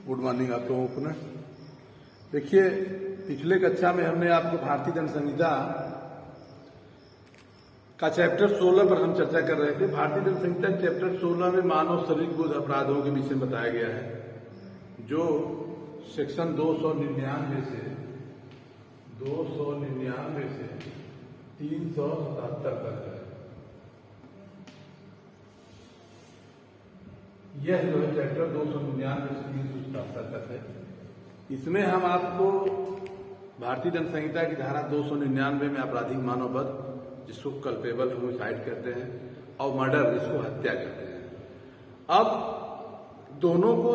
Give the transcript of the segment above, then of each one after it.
Good morning आप लोगों को ना। देखिए, पिछले कक्षा में हमने आपको भारतीय दंड संहिता का चैप्टर 16 पर हम चर्चा कर रहे थे। भारतीय दंड संहिता चैप्टर 16 में मानव शारीरिक विरुद्ध अपराधों के विषय में बताया गया है, जो सेक्शन 299 से 377 तक है। यह जो है चैप्टर 299 से 377 तक है। इसमें हम आपको भारतीय दंड संहिता की धारा 299 में आपराधिक मानव वध, जिसको कल्पेबल होमिसाइड कहते हैं, और मर्डर, जिसको हत्या कहते हैं। अब दोनों को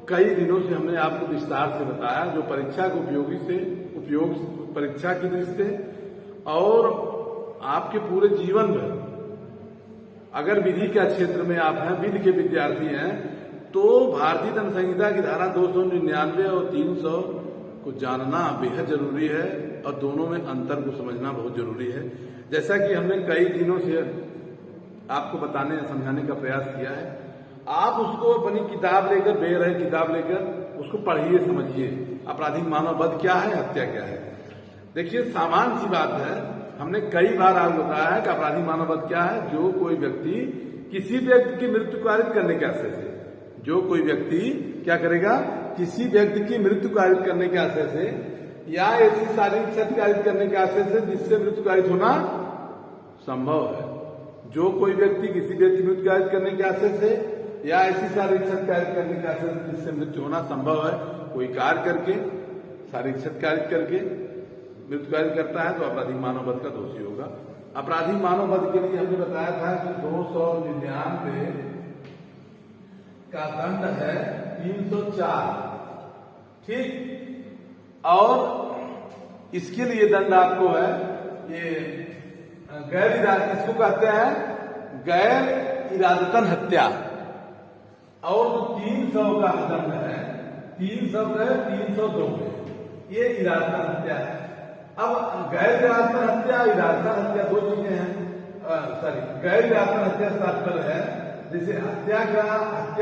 कई दिनों से हमने आपको विस्तार से बताया, जो परीक्षा के परीक्षा की दृष्टि से और आपके पूरे जीवन में, अगर विधि के क्षेत्र में आप हैं, विधि के विद्यार्थी हैं, तो भारतीय दंड संहिता की धारा 299 और 300 को जानना बेहद जरूरी है, और दोनों में अंतर को समझना बहुत जरूरी है। जैसा कि हमने कई दिनों से आपको बताने समझाने का प्रयास किया है, आप उसको अपनी किताब लेकर, बेरह किताब लेकर उसको पढ़िए, समझिए आपराधिक मानव वध क्या है, हत्या क्या है। देखिए, सामान्य सी बात है, हमने कई बार आपको बताया है कि आपराधिक मानव वध क्या है। जो कोई व्यक्ति किसी व्यक्ति की मृत्यु कारित करने के आशय से, जो कोई व्यक्ति क्या करेगा, किसी व्यक्ति की मृत्यु कारित करने के आशय से या ऐसी शारीरिक क्षति कारित करने के आशय से जिससे मृत्यु कारित होना संभव है। जो कोई व्यक्ति किसी व्यक्ति की मृत्यु कारित करने के आशय से या ऐसी शारीरिक क्षति कारित करने के आशय से जिससे मृत्यु होना संभव है, कोई कार्य करके, शारीरिक क्षति कारित करके मृत्यु कारित करता है, तो आपराधिक मानव वध का दोषी होगा। आपराधिक मानव वध के लिए हमने बताया था कि 299 का दंड है 304, ठीक। और इसके लिए दंड आपको है ये गैर इरादतन, इसको कहते हैं गैर इरादतन हत्या। और जो 300 का दंड है, 302 ये इरादतन हत्या है। अब गैर इरादतन हत्या, इरादतन हत्या दो चीजें हैं। गैर इरादतन हत्या से तात्पर्य है, जैसे हत्या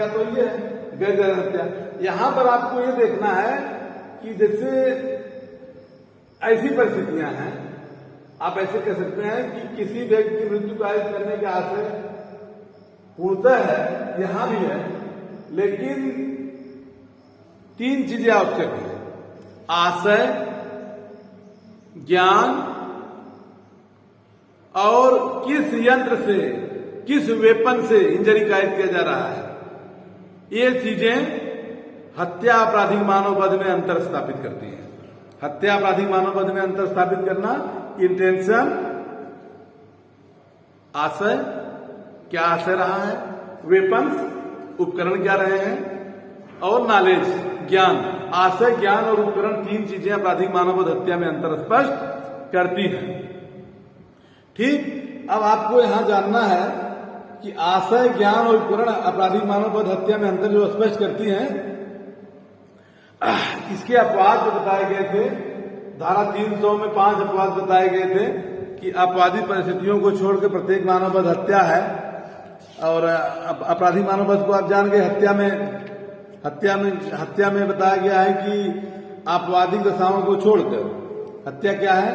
तो ये है गैर इरादतन हत्या। यहां पर आपको ये देखना है कि जैसे ऐसी परिस्थितियां हैं, आप ऐसे कह सकते हैं कि किसी व्यक्ति की मृत्यु कारित करने के आशय पूर्णतः है, यहां भी है, लेकिन तीन चीजें आवश्यक है: आशय, ज्ञान और किस यंत्र से, किस वेपन से इंजरी कारित किया जा रहा है। ये चीजें हत्या आपराधिक मानव वध में अंतर स्थापित करती हैं। हत्या आपराधिक मानव वध में अंतर स्थापित करना: इंटेंशन, आशय, क्या आशय रहा है, वेपन्स, उपकरण क्या रहे हैं, और नॉलेज, ज्ञान। आशय, ज्ञान और उपकरण, तीन चीजें आपराधिक मानव वध हत्या में अंतर स्पष्ट करती हैं, ठीक। अब आपको यहां जानना है कि आशय, ज्ञान और उपकरण आपराधिक मानव वध हत्या में अंतर जो स्पष्ट करती हैं, इसके अपवाद जो बताए गए थे, धारा 300 में 5 अपवाद बताए गए थे कि अपवादी परिस्थितियों को छोड़कर प्रत्येक मानव वध हत्या है। और आपराधिक मानव वध को आप जान गए। हत्या में बताया गया है कि आपवादी दशाओं को छोड़कर हत्या क्या है,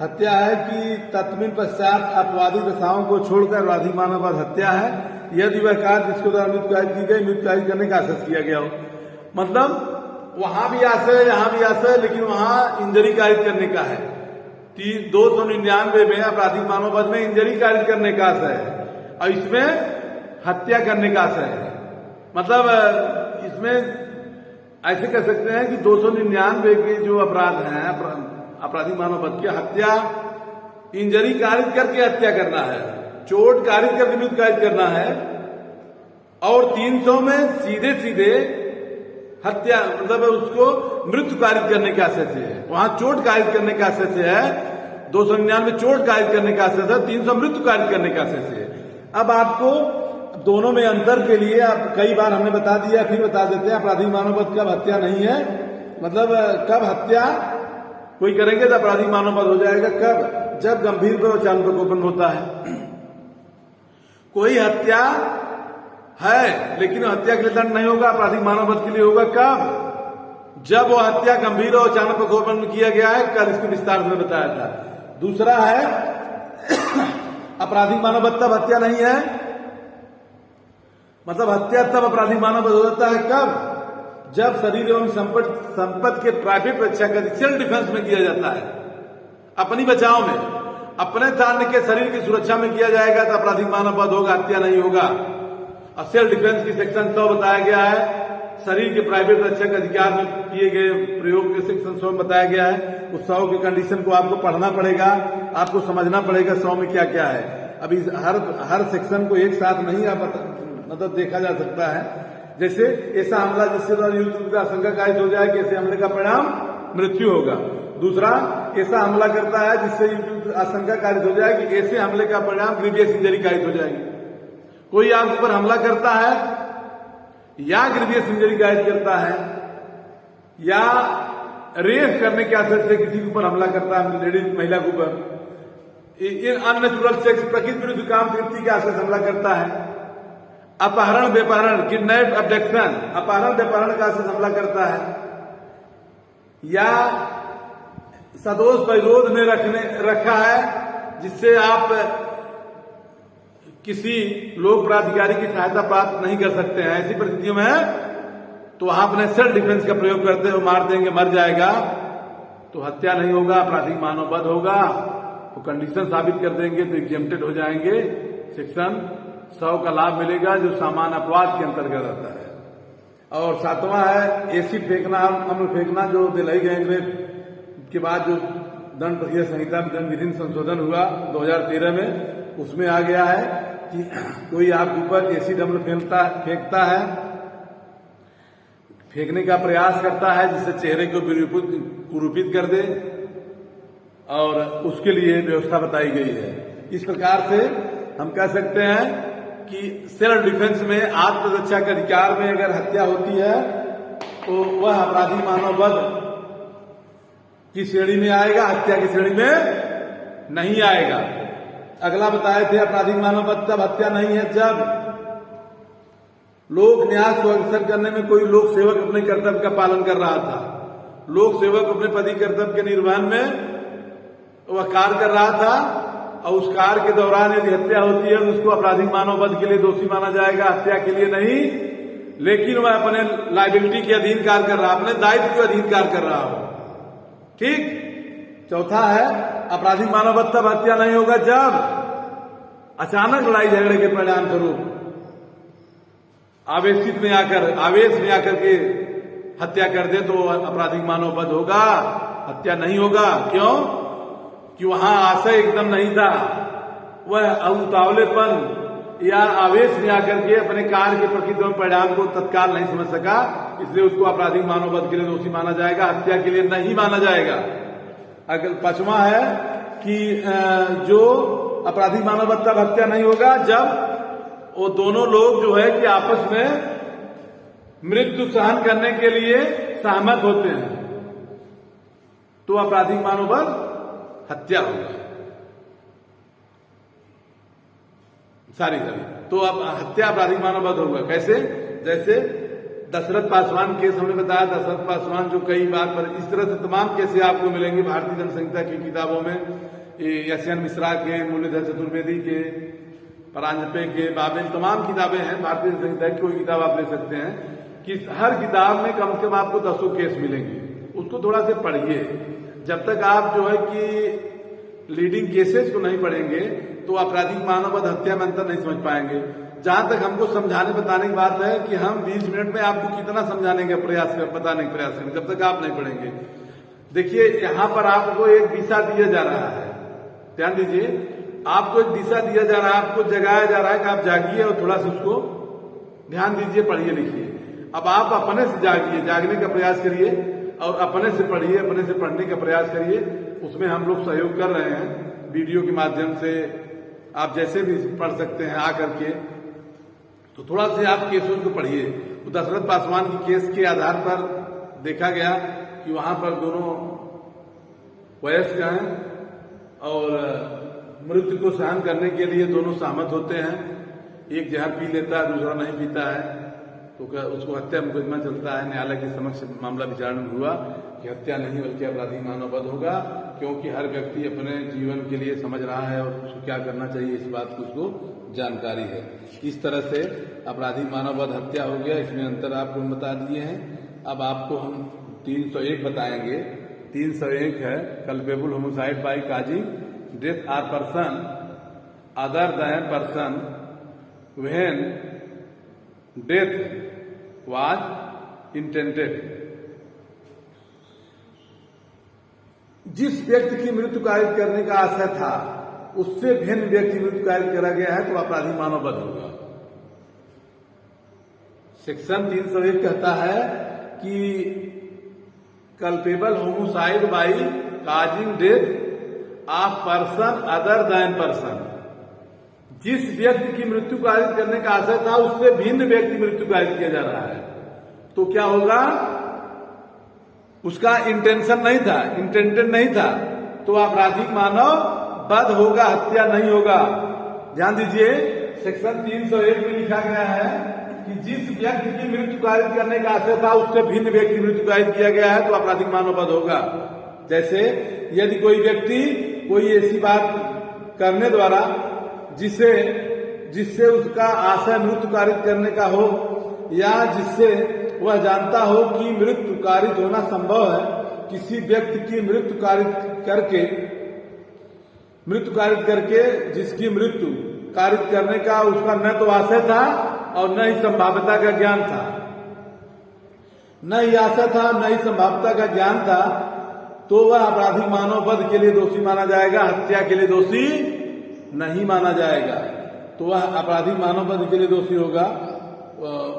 हत्या है कि तत्मिन पश्चात अपवादी दशाओं को छोड़कर आपराधिक मानव वध हत्या है, यदि वह कार्य जिसके द्वारा मृत्यु कारित की गई, मृत्यु कारित करने का आशय किया गया हो। मतलब वहां भी आशय, यहां भी आशय, लेकिन वहां इंजरी कारित करने का है। 299 में आपराधिक मानव वध में इंजरी कारित करने का आशय है, और इसमें हत्या करने का आशय है। मतलब इसमें ऐसे कह सकते हैं कि 299 के जो अपराध हैं, आपराधिक मानव वध की, हत्या इंजरी कारित करके हत्या करना है, चोट कारित करके मृत्यु कारित करना है। और 300 में सीधे सीधे हत्या, मतलब उसको मृत्यु कारित करने के आशय से है। वहां चोट कारित करने के आशय से है, 299 में चोट कारित करने का आशय से, 300 मृत्यु कारित करने के आशय से है। अब आपको दोनों में अंतर के लिए आप कई बार हमने बता दिया, फिर बता देते हैं। आपराधिक मानव वध कब हत्या नहीं है, मतलब कब हत्या कोई करेंगे तो आपराधिक मानव वध हो जाएगा, कब, जब गंभीर प्रचार प्रकोपन होता है। कोई हत्या है, लेकिन हत्या के लिए दंड नहीं होगा, आपराधिक मानव वध के लिए होगा कब? जब वो हत्या गंभीर और अचानक प्रकोपन में किया गया है, कल इसके विस्तार में बताया था। दूसरा है आपराधिक मानव वध तब हत्या नहीं है, मतलब हत्या तब आपराधिक मानव वध हो जाता है कब? जब शरीर एवं संपत्ति के प्राइवेट रक्षा का सेल्फ डिफेंस में किया जाता है, अपनी बचाव में, अपने तान्य के शरीर की सुरक्षा में किया जाएगा तो आपराधिक मानव वध होगा, हत्या नहीं होगा। और सेल्फ डिफेंस की सेक्शन 100 बताया गया है, शरीर के प्राइवेट रक्षा के अधिकार में किए गए प्रयोग के सेक्शन 100 में बताया गया है। उस 100 के कंडीशन को आपको पढ़ना पड़ेगा, आपको समझना पड़ेगा 100 में क्या क्या है। अभी हर सेक्शन को एक साथ नहीं मतलब देखा जा सकता है। जैसे ऐसा हमला जिससे युद्ध का आशंका कायद हो जाए कि ऐसे हमले का परिणाम मृत्यु होगा। दूसरा, ऐसा हमला करता है जिससे युद्ध आशंका कायद हो जाए कि ऐसे हमले का परिणाम ग्रीवियस इंजरी कायद हो जाएगी। कोई आपके ऊपर हमला करता है या ग्रीवियस इंजरी कायद करता है या रेप करने के आशय से किसी के ऊपर हमला करता है, लेडीज महिला के ऊपर, अननेचुरल सेक्स प्रकृति विरुद्ध काम तृप्ति के आशय से हमला करता है, अपहरण बेपहरण किडनैप अबडक्शन अपहरण बेपहरण का आशय से हमला करता है, या सदोष विरोध में रखा है जिससे आप किसी लोक प्राधिकारी की सहायता प्राप्त नहीं कर सकते हैं, ऐसी परिस्थितियों में तो वहां अपने सेल्फ डिफेंस का प्रयोग करते हुए मार देंगे, मर जाएगा तो हत्या नहीं होगा, आपराधिक मानव वध होगा। वो कंडीशन साबित कर देंगे तो एग्जेम्प्टेड हो जाएंगे, सेक्शन 100 का लाभ मिलेगा जो सामान्य अपराध के अंतर्गत आता है। और 7वां है एसिड फेंकना, अम्ल फेंकना, जो दिल्ली गैंगरेप के बाद जो दंड प्रक्रिया संहिता में दंड विधि संशोधन हुआ 2013 में, उसमें आ गया है कि कोई आपके ऊपर एसिड अम्ल फेंकता है, फेंकने का प्रयास करता है जिससे चेहरे को कुरूपित कर दे, और उसके लिए व्यवस्था बताई गई है। इस प्रकार से हम कह सकते हैं कि सेल्फ डिफेंस में आत्मरक्षा के अधिकार में अगर हत्या होती है तो वह आपराधिक मानव वध की श्रेणी में आएगा, हत्या की श्रेणी में नहीं आएगा। अगला बताए थे आपराधिक मानव वध तब हत्या नहीं है जब लोक न्याय को अग्रसर करने में कोई लोक सेवक अपने कर्तव्य का पालन कर रहा था, लोक सेवक अपने पति कर्तव्य के निर्वहन में वह कार्य कर रहा था, और उस कार्य के दौरान यदि हत्या होती है तो उसको आपराधिक मानव वध के लिए दोषी माना जाएगा, हत्या के लिए नहीं। लेकिन वह अपने लायबिलिटी के अधीन कार्य कर रहा, अपने दायित्व के अधीन कार्य कर रहा हो। ठीक। चौथा है आपराधिक मानव वध तब हत्या नहीं होगा जब अचानक लड़ाई झगड़े के परिणाम स्वरूप आवेश में आकर के हत्या कर दे तो आपराधिक मानव वध होगा, हत्या नहीं होगा। क्यों? कि वहां आशय एकदम नहीं था, वह उतावलेपन या आवेश में आकर के अपने कार्य के प्रकृति और परिणाम को तत्काल नहीं समझ सका, इसलिए उसको आपराधिक मानव वध के लिए दोषी माना जाएगा, हत्या के लिए नहीं माना जाएगा। अगर 5वां है कि जो आपराधिक मानव वध तब हत्या नहीं होगा जब वो दोनों लोग जो है कि आपस में मृत्यु सहन करने के लिए सहमत होते हैं, तो आपराधिक मानव वध हत्या होगा। सारी तो अब हत्या आपराधिक मानव वध होगा। कैसे? जैसे दशरथ पासवान केस हमने बताया, दशरथ पासवान जो कई बार पर इस तरह से तमाम केसें आपको मिलेंगे भारतीय दंड संहिता की किताबों में, यशयन मिश्रा के, मुरलीधर चतुर्वेदी के, परांजपे के, बाबेल, तमाम किताबें हैं भारतीय दंड संहिता की, कोई किताब आप ले सकते हैं कि हर किताब में कम से कम आपको 10 केस मिलेंगे, उसको थोड़ा से पढ़िए। जब तक आप जो है कि लीडिंग केसेस को नहीं पढ़ेंगे तो आपराधिक मानव वध हत्या में अंतर नहीं समझ पाएंगे। जहां तक हमको समझाने बताने की बात है कि हम 20 मिनट में आपको कितना समझाने का बताने का प्रयास करेंगे, जब तक आप नहीं पढ़ेंगे। देखिए यहाँ पर आपको एक दिशा दिया जा रहा है, ध्यान दीजिए, आपको एक दिशा दिया जा रहा है, आपको जगाया जा रहा है कि आप जागिए और थोड़ा सा उसको ध्यान दीजिए, पढ़िए लिखिए। अब आप अपने से जागिए, जागने का प्रयास करिए और अपने से पढ़िए, अपने से पढ़ने का प्रयास करिए। उसमें हम लोग सहयोग कर रहे हैं वीडियो के माध्यम से, आप जैसे भी पढ़ सकते हैं आकर के। तो थोड़ा से आप केसों को पढ़िए। तो दशरथ पासवान की केस के आधार पर देखा गया कि वहां पर दोनों वयस्क हैं और मृत्यु को सहन करने के लिए दोनों सहमत होते हैं। एक जहर पी लेता है, दूसरा नहीं पीता है, तो उसको हत्या मुकदमा चलता है। न्यायालय के समक्ष मामला विचारण में हुआ कि हत्या नहीं बल्कि आपराधिक मानव वध होगा, क्योंकि हर व्यक्ति अपने जीवन के लिए समझ रहा है और उसको क्या करना चाहिए इस बात की उसको जानकारी है। इस तरह से आपराधिक मानव वध हत्या हो गया, इसमें अंतर आपको बता दिए हैं। अब आपको हम 301 बताएंगे। 301 है culpable homicide by causing death a person other than person when death was intended. जिस व्यक्ति की मृत्यु कारित करने का आशय था उससे भिन्न व्यक्ति मृत्यु कारित करा गया है तो आपराधिक मानव वध होगा। सेक्शन 301 कहता है कि culpable homicide by causing death of person other than person, जिस व्यक्ति की मृत्यु कारित करने का आशय था उससे भिन्न व्यक्ति मृत्यु कारित किया जा रहा है तो क्या होगा, उसका इंटेंशन नहीं था, इंटेंडेड नहीं था, तो आपराधिक मानव वध होगा, हत्या नहीं होगा। ध्यान दीजिए, सेक्शन 301 में लिखा गया है कि जिस व्यक्ति की मृत्यु कारित करने का आशय था उससे भिन्न व्यक्ति मृत्यु कारित किया गया है तो आपराधिक मानव वध होगा। जैसे यदि कोई व्यक्ति कोई ऐसी बात करने द्वारा जिससे उसका आशय मृत्यु कारित करने का हो या जिससे वह जानता हो कि मृत्यु कारित होना संभव है, किसी व्यक्ति की मृत्यु कारित करके जिसकी मृत्यु कारित करने का उसका न तो आशय था और न ही संभाव्यता का ज्ञान था, न ही आशय था न ही संभाव्यता का ज्ञान था, तो वह आपराधिक मानव वध के लिए दोषी माना जाएगा, हत्या के लिए दोषी नहीं माना जाएगा। तो वह आपराधिक मानव वध के लिए दोषी होगा,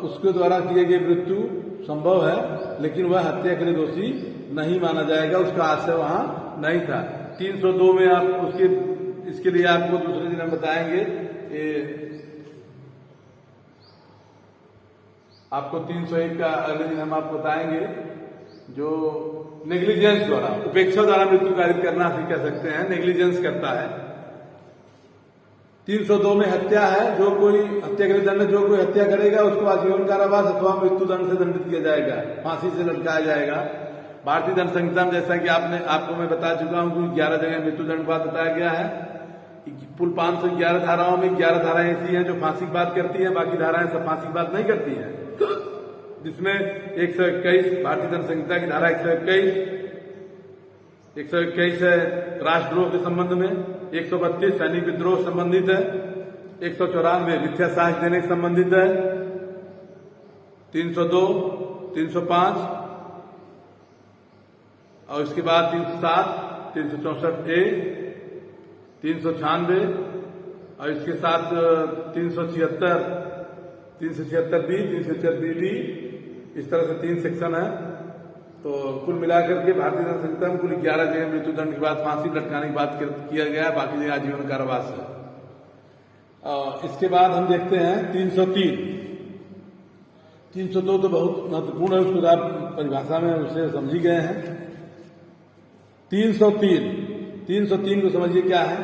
उसके द्वारा किए गए मृत्यु संभव है लेकिन वह हत्या के लिए दोषी नहीं माना जाएगा, उसका आशय वहां नहीं था। 302 में आप इसके लिए आपको दूसरे दिन हम बताएंगे। आपको 301 का अगले दिन हम आपको बताएंगे, जो नेग्लिजेंस द्वारा, उपेक्षा द्वारा मृत्यु कारित करना आप कह सकते हैं, नेग्लिजेंस करता है। 302 में हत्या है, जो कोई हत्या के दंड, जो कोई हत्या करेगा उसको आजीवन कारावास अथवा मृत्यु दंड से दंडित किया जाएगा, फांसी से लटकाया जाएगा। भारतीय दंड संहिता में जैसा कि आपको मैं बता चुका हूं कि 11 जगह मृत्यु दंड बात बताया गया है। कुल 511 धाराओं में 11 धाराएं ऐसी हैं जो फांसी की बात करती है, बाकी धाराएं सब फांसी की बात नहीं करती हैं, जिसमें 121 भारतीय दंड संहिता की धारा 121 है राष्ट्रद्रोह के संबंध में, 132 सैनिक विद्रोह संबंधित है, 194 मिथ्या साक्ष्य देने से संबंधित है, 302, 305 और इसके बाद 307, 364A, 396 और इसके साथ 376, 376B, 376D, इस तरह से 3 सेक्शन है। तो कुल मिलाकर के भारतीय दंड संहिता में कुल 11 जगह मृत्यु दंड के बाद फांसी लटकाने की बात किया गया है, बाकी जगह आजीवन कारावास है। इसके बाद हम देखते हैं 303। 302 तो बहुत महत्वपूर्ण है, उसको आप परिभाषा में उसे समझी गए हैं। 303 को समझिए क्या है।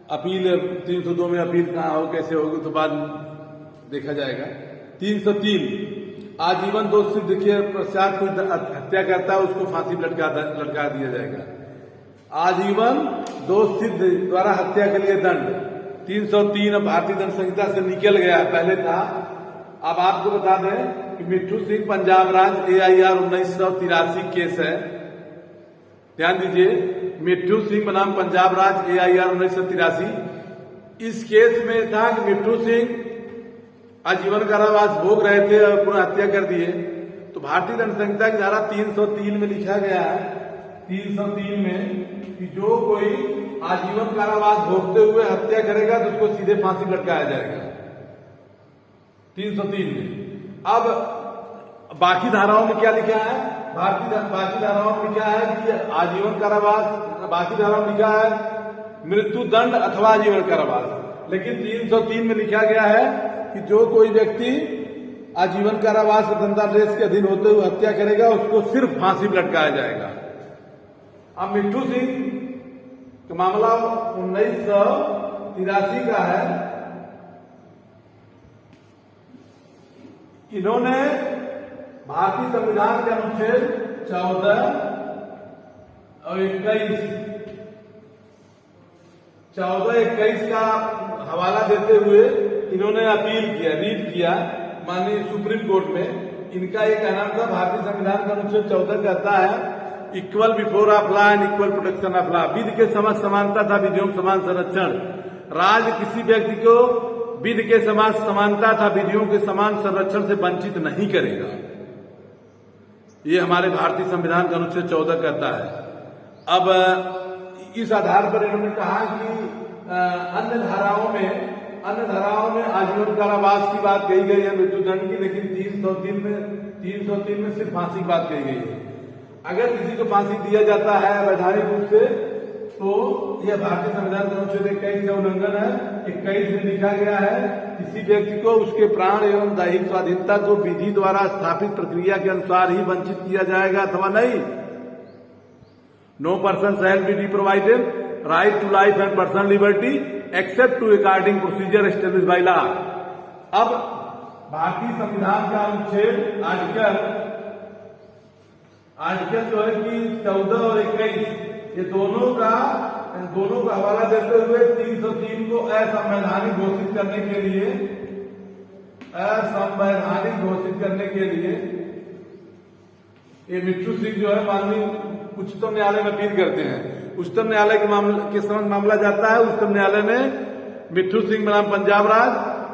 अपील 302 में अपील कहाँ हो, कैसे होगी तो बाद देखा जाएगा। 303 आजीवन दोष सिद्ध के पश्चात कोई हत्या करता है उसको फांसी लटका दिया जाएगा। आजीवन दोष सिद्ध द्वारा हत्या के लिए दंड 303 भारतीय दंड संहिता से निकल गया, पहले था। अब आपको बता दें कि मिट्ठू सिंह पंजाब राज्य AIR 1983 केस है, ध्यान दीजिए। मिट्ठू सिंह बनाम पंजाब राज्य AIR 1983। इस केस में था कि मिट्ठू सिंह आजीवन कारावास भोग रहे थे और पुनः हत्या कर दिए, तो भारतीय दंड संहिता की धारा 303 में लिखा गया है, 303 में कि जो कोई आजीवन कारावास भोगते हुए हत्या करेगा तो उसको सीधे फांसी लटकाया जाएगा, 303 में। अब बाकी धाराओं में क्या लिखा है, बाकी धाराओं में लिखा है कि आजीवन कारावास, बाकी धाराओं में लिखा है मृत्यु दंड अथवा आजीवन कारावास, लेकिन 303 में लिखा गया है कि जो कोई व्यक्ति आजीवन कारावास दंडादेश के अधीन होते हुए हत्या करेगा उसको सिर्फ फांसी में लटकाया जाएगा। अब मिट्ठू सिंह का मामला 1983 का है, इन्होंने भारतीय संविधान के अनुच्छेद 14 और 21 का हवाला देते हुए इन्होंने अपील किया, रीट किया माननीय सुप्रीम कोर्ट में। इनका ये कहना था, भारतीय संविधान का अनुच्छेद 14 कहता है equal before of law and equal protection of law. विधि के समक्ष समानता था, विधियों का समान संरक्षण। राज्य किसी व्यक्ति को विधि के समान समानता था, विधियों के समान संरक्षण से वंचित नहीं करेगा। ये हमारे भारतीय संविधान का अनुच्छेद 14 कहता है। अब इस आधार पर इन्होंने कहा कि अन्य धाराओं में आजीवन कारावास की बात कही गई है, मृत्युदंड की, लेकिन 303 में सिर्फ फांसी की बात कही गई है। अगर किसी को फांसी दिया जाता है वैधानिक रूप से तो यह भारतीय संविधान का अनुच्छेद 21 का उल्लंघन है। 21 में लिखा गया है किसी व्यक्ति को उसके प्राण एवं दैहिक स्वाधीनता को विधि द्वारा स्थापित प्रक्रिया के अनुसार ही वंचित किया जाएगा अथवा नहीं। No person shall be deprived right to life and personal liberty except to according procedure establish by law. अब भारतीय संविधान का अनुच्छेद आर्टिकल जो है कि 14 और 21 ये दोनों का हवाला देते हुए 303 को असंवैधानिक घोषित करने के लिए ये मिट्ठू सिंह जो है माननीय उच्चतम न्यायालय में अपील करते हैं। उच्चतम न्यायालय के समझ मामला जाता है। उच्चतम न्यायालय ने मिट्ठू सिंह बनाम पंजाब राज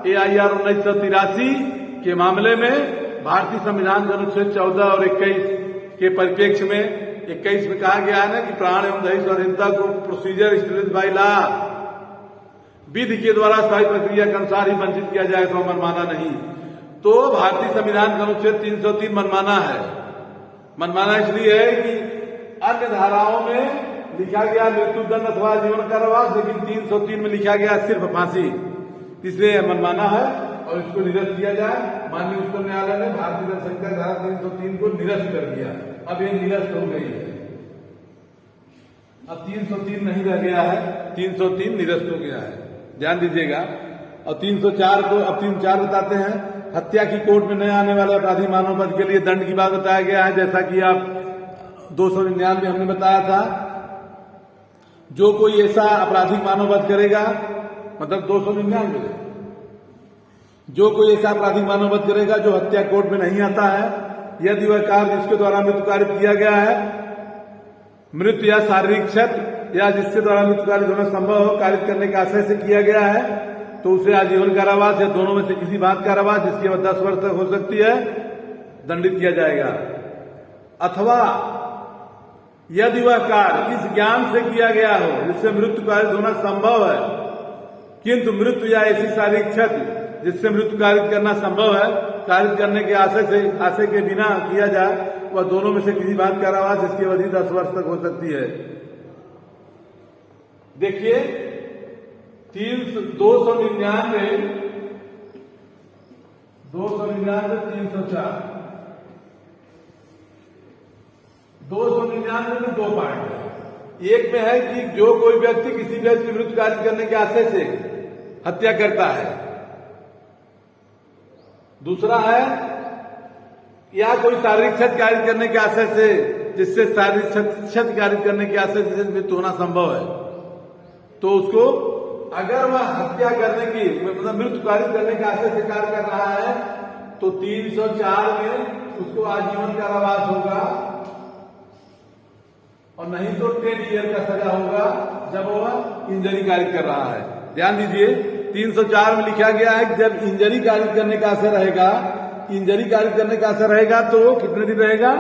AIR 1983 के मामले में भारतीय संविधान के अनुच्छेद 14 और 21 के परिप्रेक्ष्य में 21 में कहा गया है ना कि प्राण एवं दैहिक स्वाधीनता को प्रोसीजर एस्टेब्लिश बाय लॉ विधि के द्वारा स्थायी प्रक्रिया के अनुसार ही वंचित किया जाए तो मनमाना नहीं। तो भारतीय संविधान का अनुच्छेद 303 मनमाना है। मनमाना इसलिए है कि अन्य धाराओं में लिखा गया मृत्युदंड अथवा जीवन कारावास, लेकिन 303 में लिखा गया सिर्फ फांसी, इसलिए मनमाना है और इसको निरस्त किया जाए। माननीय उच्चतम न्यायालय ने भारतीय जनसंख्या धारा 303 को निरस्त कर दिया। अब ये निरस्त हो गई है, अब 303 नहीं रह गया है, 303 निरस्त हो गया है, ध्यान दीजिएगा। और 304 को अब 304 बताते हैं। हत्या की कोर्ट में न आने वाले अपराधी मानव वध के लिए दंड की बात बताया गया है। जैसा कि आप 299 हमने बताया था, जो कोई ऐसा अपराधी मानव वध करेगा, मतलब 299 जो कोई ऐसा अपराधी मानव वध करेगा जो हत्या कोर्ट में नहीं आता है, यदि वह कार्य जिसके द्वारा मृत्यु कारित किया गया है, मृत्यु या शारीरिक क्षति या जिसके द्वारा मृत्यु कारित होना संभव हो कारित करने के आशय से किया गया है, तो उसे आजीवन कारावास या दोनों में से किसी बात कारावास जिसकी अवधि 10 वर्ष तक हो सकती है दंडित किया जाएगा। अथवा यदि वह कार्य इस ज्ञान से किया गया हो जिससे मृत्यु कारित होना संभव है, किंतु मृत्यु या ऐसी शारीरिक क्षति जिससे मृत्यु कारित करना संभव है कारित करने के आशय के बिना किया जाए, वह दोनों में से किसी बात कारावास जिसकी अवधि 10 वर्ष तक हो सकती है। देखिए 299 304 299 में 2 पार्ट है। एक में है कि जो कोई व्यक्ति किसी व्यक्ति की मृत्यु कारित करने के आशय से हत्या करता है, दूसरा है या कोई शारीरिक क्षति कारित करने के आशय से जिससे शारीरिक क्षति कारित करने के आशय से मृत्यु होना संभव है, तो उसको अगर वह हत्या करने की मतलब मृत्यु कारित करने के आशय से कार्य कर रहा है तो 304 में उसको आजीवन कारावास होगा और नहीं तो 10 ईयर का सजा होगा जब वह इंजरी कारित कर रहा है। ध्यान दीजिए 304 में लिखा गया है कि जब इंजरी कारित करने का आशय रहेगा, इंजरी कारित करने का आशय रहेगा तो कितने दिन रहेगा,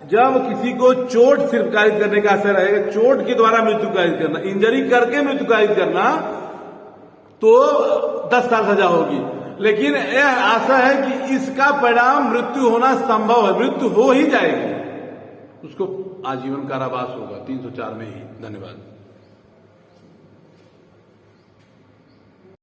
जब किसी को चोट सिर्फ कारित करने का आशय रहेगा, चोट के द्वारा मृत्यु कारित करना, इंजरी करके मृत्यु कारित करना तो 10 साल सजा होगी। लेकिन यह आशा है कि इसका परिणाम मृत्यु होना संभव है, मृत्यु हो ही जाएगी, उसको आजीवन कारावास होगा 304 में ही। धन्यवाद।